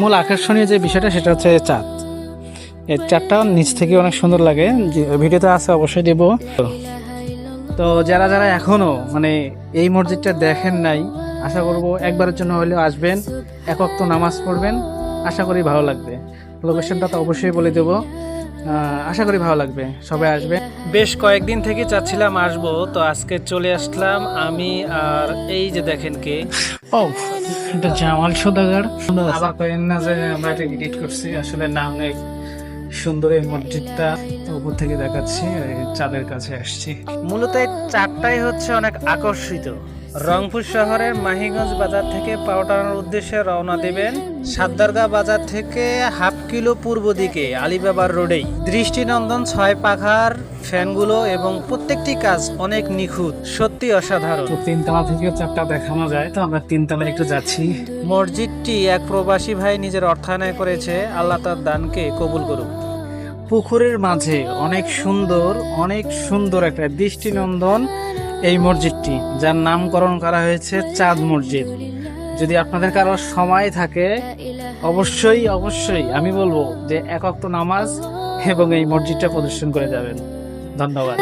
মূল আকর্ষণীয় যে বিষয়টা সেটা হচ্ছে চাঁদ। এই চাঁদটা নিচ থেকে অনেক সুন্দর লাগে, ভিডিওতে আছে অবশ্যই দেব। তো যারা যারা এখনো মানে এই মসজিদটা দেখেন নাই, আশা করব একবারের জন্য হলেও আসবেন, এক ওয়াক্ত নামাজ পড়বেন, আশা করি ভালো লাগবে। লোকেশনটা তো অবশ্যই বলে দেবো, আশা করি ভালো লাগবে, সবাই আসবে। বেশ কয়েকদিন থেকে চাচ্ছিলাম আসবো, তো আজকে চলে আসলাম আমি। আর এই যে দেখেন কে, ও এটা জামাল সওদাগর। আবার কয়েন না যে আমরা এটা এডিট করছি, আসলে না অনেক সুন্দর এই মসজিদটা, উপর থেকে দেখাচ্ছি, এই চাঁদের কাছে আসছি। মূলত এই চাঁদটাই হচ্ছে অনেক আকর্ষিত। রংপুর শহরের মাহিগঞ্জ বাজার থেকে পাওটানোর উদ্দেশ্যে রওনা দেবেন। সাদ্দারগাঁ বাজার থেকে হাফ কিলো পূর্ব দিকে আলিবাবার রোডেই দৃষ্টিনন্দন 6 পাখার ফ্যানগুলো এবং প্রত্যেকটি কাজ অনেক নিখুঁত, সত্যি অসাধারণ। তো তিনতলা থেকে চারটা দেখানো যায়, তো আমরা তিনতলায় একটু যাচ্ছি। মসজিদটি এক প্রবাসী ভাই নিজের অর্থায়নে করেছে, আল্লাহ তার দানকে কবুল করুক। পুকুরের মাঝে অনেক সুন্দর একটা দৃষ্টিনন্দন এই মসজিদটি, যার নামকরণ করা হয়েছে চাঁদ মসজিদ। যদি আপনাদের কারো সময় থাকে অবশ্যই আমি বলবো যে এক ওয়াক্ত নামাজ এবং এই মসজিদটা প্রদর্শন করে যাবেন। ধন্যবাদ।